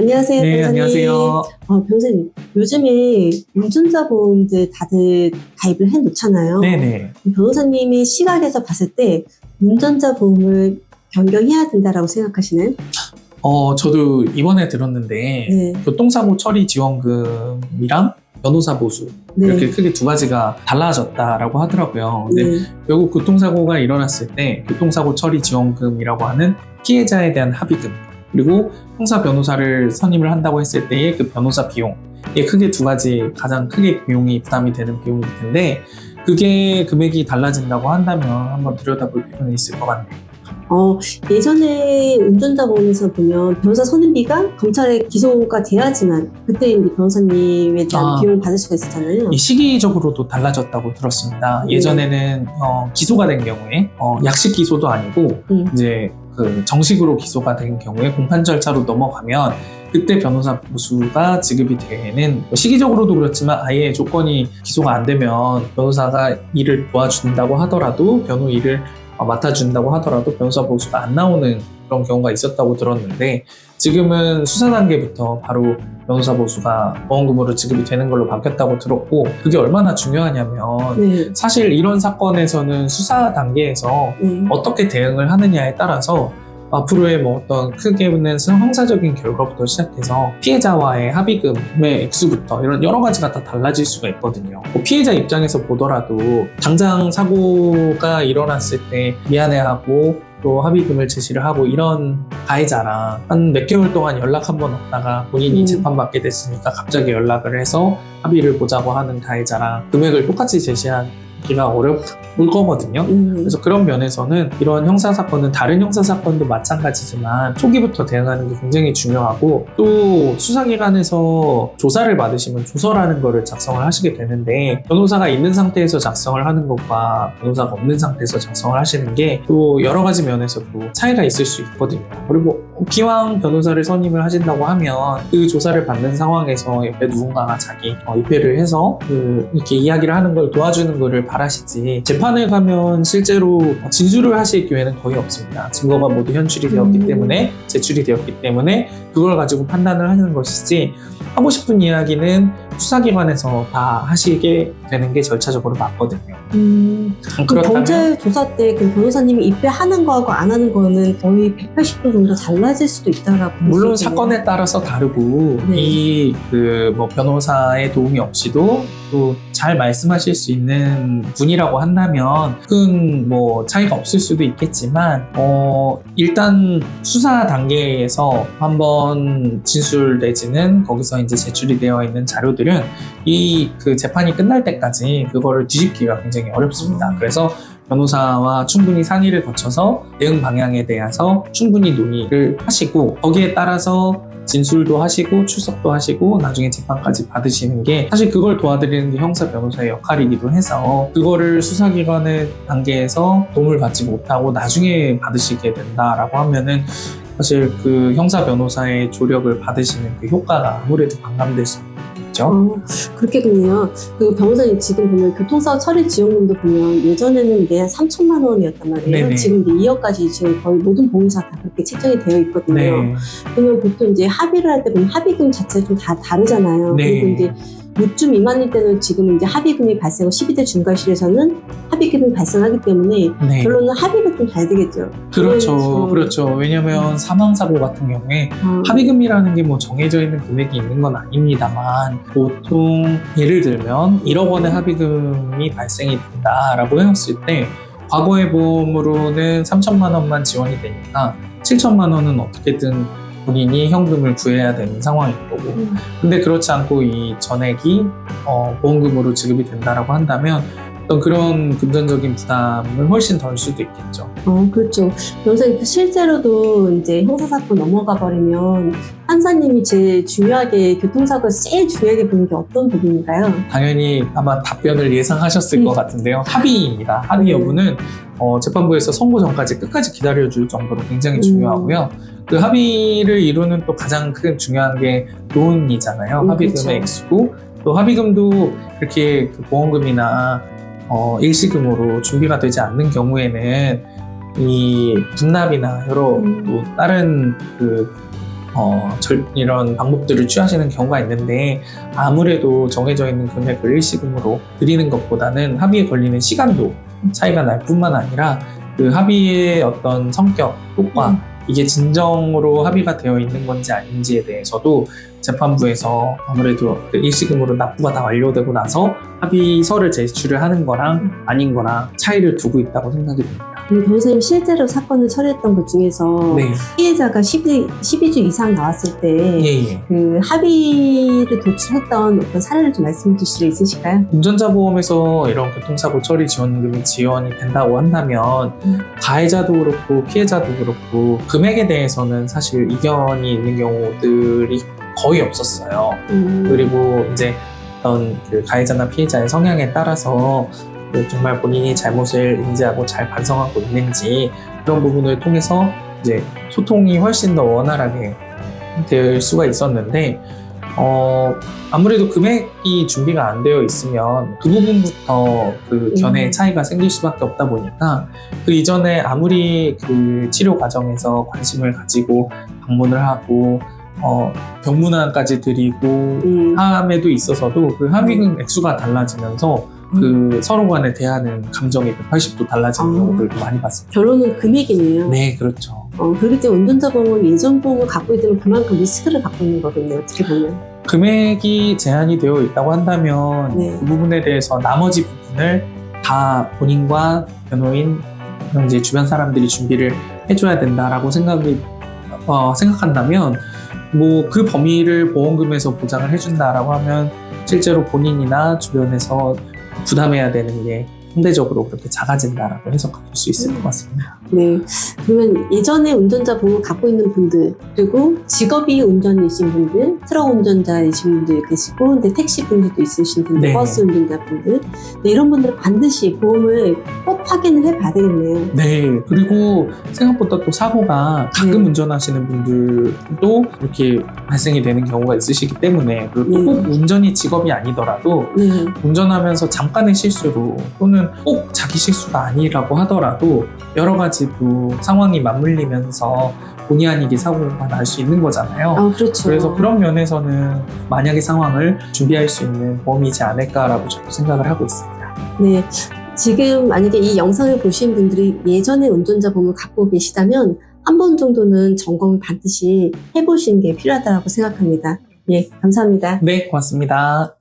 안녕하세요, 네, 변호사님. 안녕하세요. 변호사님, 요즘에 운전자 보험들 다들 가입을 해놓잖아요. 네네. 변호사님이 시각에서 봤을 때 운전자 보험을 변경해야 된다라고 생각하시나요? 저도 이번에 들었는데, 네. 교통사고 처리 지원금이랑 변호사 보수, 네. 이렇게 크게 두 가지가 달라졌다라고 하더라고요. 근데 네. 결국 교통사고가 일어났을 때, 교통사고 처리 지원금이라고 하는 피해자에 대한 합의금, 그리고 형사 변호사를 선임을 한다고 했을 때의 그 변호사 비용, 이게 크게 두 가지 가장 크게 비용이 부담이 되는 비용일 텐데, 그게 금액이 달라진다고 한다면 한번 들여다볼 필요는 있을 것 같네요. 예전에 운전자 보험에서 보면 변호사 선임비가 검찰에 기소가 돼야지만 그때 이제 변호사님에 대한 비용을 받을 수가 있었잖아요. 이 시기적으로도 달라졌다고 들었습니다. 네. 예전에는 기소가 된 경우에 약식 기소도 아니고 이제 그 정식으로 기소가 된 경우에 공판 절차로 넘어가면 그때 변호사 보수가 지급이 되는, 시기적으로도 그렇지만 아예 조건이 기소가 안 되면 변호사가 일을 도와준다고 하더라도 변호 일을 맡아준다고 하더라도 변호사 보수가 안 나오는 그런 경우가 있었다고 들었는데, 지금은 수사 단계부터 바로 변호사 보수가 보험금으로 지급이 되는 걸로 바뀌었다고 들었고, 그게 얼마나 중요하냐면 네. 사실 이런 사건에서는 수사 단계에서 어떻게 대응을 하느냐에 따라서 앞으로의 뭐 어떤 크게는 형사적인 결과부터 시작해서 피해자와의 합의금의 액수부터 이런 여러 가지가 다 달라질 수가 있거든요. 피해자 입장에서 보더라도 당장 사고가 일어났을 때 미안해하고 또 합의금을 제시를 하고 이런 가해자랑 한 몇 개월 동안 연락 한 번 없다가 본인이 재판받게 됐으니까 갑자기 연락을 해서 합의를 보자고 하는 가해자랑 금액을 똑같이 제시하기가 어려울 거거든요. 그래서 그런 면에서는 이런 형사사건은 다른 형사사건도 마찬가지지만 초기부터 대응하는 게 굉장히 중요하고, 또 수사기관에서 조사를 받으시면 조서라는 거를 작성을 하시게 되는데, 변호사가 있는 상태에서 작성을 하는 것과 변호사가 없는 상태에서 작성을 하시는 게 또 여러 가지 면에서도 차이가 있을 수 있거든요. 그리고 기왕 변호사를 선임을 하신다고 하면 그 조사를 받는 상황에서 옆에 누군가가 자기 입회를 해서 이렇게 이야기를 하는 걸 도와주는 거를 바라시지, 재판에 가면 실제로 진술을 하실 기회는 거의 없습니다. 증거가 모두 현출이 되었기 때문에, 제출이 되었기 때문에 그걸 가지고 판단을 하는 것이지, 하고 싶은 이야기는 수사기관에서 다 하시게 되는 게 절차적으로 맞거든요. 그럼 경찰 조사 때 그 변호사님이 입회하는 거하고 안 하는 거는 거의 180도 정도 달라질 수도 있다라고 물론 사건에 따라서 다르고, 이 뭐 변호사의 도움이 없이도 또 잘 말씀하실 수 있는 분이라고 한다면 큰 뭐 차이가 없을 수도 있겠지만, 일단 수사 단계에서 한번 진술 내지는 거기서 이제 제출이 되어 있는 자료들은 그 재판이 끝날 때까지 그거를 뒤집기가 굉장히 어렵습니다. 그래서 변호사와 충분히 상의를 거쳐서 대응 방향에 대해서 충분히 논의를 하시고, 거기에 따라서 진술도 하시고 출석도 하시고 나중에 재판까지 받으시는 게, 사실 그걸 도와드리는 게 형사 변호사의 역할이기도 해서, 그거를 수사기관의 단계에서 도움을 받지 못하고 나중에 받으시게 된다라고 하면은 사실 그 형사 변호사의 조력을 받으시는 그 효과가 아무래도 반감될 수 있겠죠. 그렇겠군요. 그 변호사님 지금 보면 교통사고 처리 지원금도 보면 예전에는 이게 3천만 원이었단 말이에요. 네네. 지금 이제 2억까지 지금 거의 모든 보험사 다 그렇게 책정이 되어 있거든요. 네. 그러면 보통 이제 합의를 할 때 보면 합의금 자체가 좀 다 다르잖아요. 네. 그리고 이제 6주 미만일 때는 지금 이제 합의금이 발생하고 12대 중과실에서는 합의금이 발생하기 때문에 네. 결론은 합의가 좀 잘 되겠죠. 그렇죠. 왜냐면 사망사고 같은 경우에 합의금이라는 게 뭐 정해져 있는 금액이 있는 건 아닙니다만, 보통 예를 들면 1억 원의 합의금이 발생이 된다라고 했을 때 과거의 보험으로는 3천만 원만 지원이 되니까 7천만 원은 어떻게든 본인이 현금을 구해야 되는 상황인 거고, 근데 그렇지 않고 이 전액이 보험금으로 지급이 된다라고 한다면 어떤 그런 금전적인 부담을 훨씬 덜 수도 있겠죠. 그렇죠. 변호사님, 실제로도 이제 형사사건 넘어가 버리면 판사님이 제일 중요하게, 교통사고에서 제일 중요하게 보는 게 어떤 부분인가요? 당연히 아마 답변을 예상하셨을 것 같은데요. 합의입니다. 합의 여부는 재판부에서 선고 전까지 끝까지 기다려줄 정도로 굉장히 중요하고요. 그 합의를 이루는 또 가장 큰 중요한 게 돈이잖아요. 합의금의 그렇죠. 액수고, 또 합의금도 그렇게 그 보험금이나 일시금으로 준비가 되지 않는 경우에는 이 분납이나 여러 또 다른 그 이런 방법들을 취하시는 경우가 있는데, 아무래도 정해져 있는 금액을 일시금으로 드리는 것보다는 합의에 걸리는 시간도 차이가 날 뿐만 아니라 그 합의의 어떤 성격, 효과, 이게 진정으로 합의가 되어 있는 건지 아닌지에 대해서도 재판부에서 아무래도 그 일시금으로 납부가 다 완료되고 나서 합의서를 제출을 하는 거랑 아닌 거랑 차이를 두고 있다고 생각이 듭니다. 변호사님 실제로 사건을 처리했던 것 중에서 네. 피해자가 12주 이상 나왔을 때 그 합의를 도출했던 어떤 사례를 좀 말씀해 주실 수 있으실까요? 운전자 보험에서 이런 교통사고 처리 지원금이 지원이 된다고 한다면 가해자도 그렇고 피해자도 그렇고 금액에 대해서는 사실 이견이 있는 경우들이 거의 없었어요. 그리고 이제 어떤 그 가해자나 피해자의 성향에 따라서 정말 본인이 잘못을 인지하고 잘 반성하고 있는지 그런 부분을 통해서 이제 소통이 훨씬 더 원활하게 될 수가 있었는데, 아무래도 금액이 준비가 안 되어 있으면 그 부분부터 그 견해의 차이가 생길 수밖에 없다 보니까 그 이전에 아무리 그 치료 과정에서 관심을 가지고 방문을 하고 병문안까지 드리고 함에도 있어서도 그 합의금 액수가 달라지면서 그 서로 간에 대하는 감정이 180도 달라지는 경우들도 많이 봤습니다. 결론은 금액이네요. 네, 그렇죠. 그렇기 때문에 운전자 보험은 예전 보험을 갖고 있으면 그만큼 리스크를 갖고 있는 거겠네요. 어떻게 보면. 금액이 제한이 되어 있다고 한다면 그 부분에 대해서 나머지 부분을 다 본인과 변호인, 이제 주변 사람들이 준비를 해줘야 된다라고 생각한다면 뭐 그 범위를 보험금에서 보장을 해준다라고 하면 실제로 본인이나 주변에서 부담해야 되는 게 상대적으로 그렇게 작아진다라고 해석할 수 있을 것 같습니다. 네. 그러면 예전에 운전자 보험을 갖고 있는 분들, 그리고 직업이 운전이신 분들, 트럭 운전자이신 분들 계시고, 근데 택시 분들도 있으신 분들, 네. 버스 운전자 분들, 네, 이런 분들은 반드시 보험을 꼭 확인을 해봐야 되겠네요. 네. 그리고 생각보다 또 사고가 가끔 운전하시는 분들도 이렇게 발생이 되는 경우가 있으시기 때문에, 그리고 또 꼭 운전이 직업이 아니더라도 운전하면서 잠깐의 실수로 또는 꼭 자기 실수가 아니라고 하더라도 여러 가지 또 상황이 맞물리면서 본의 아니게 사고가 날 수 있는 거잖아요. 그렇죠. 그래서 그런 면에서는 만약의 상황을 준비할 수 있는 보험이지 않을까라고 저도 생각을 하고 있습니다. 네. 지금 만약에 이 영상을 보신 분들이 예전에 운전자 보험을 갖고 계시다면 한 번 정도는 점검을 반드시 해보시는 게 필요하다고 생각합니다. 예, 감사합니다. 네, 고맙습니다.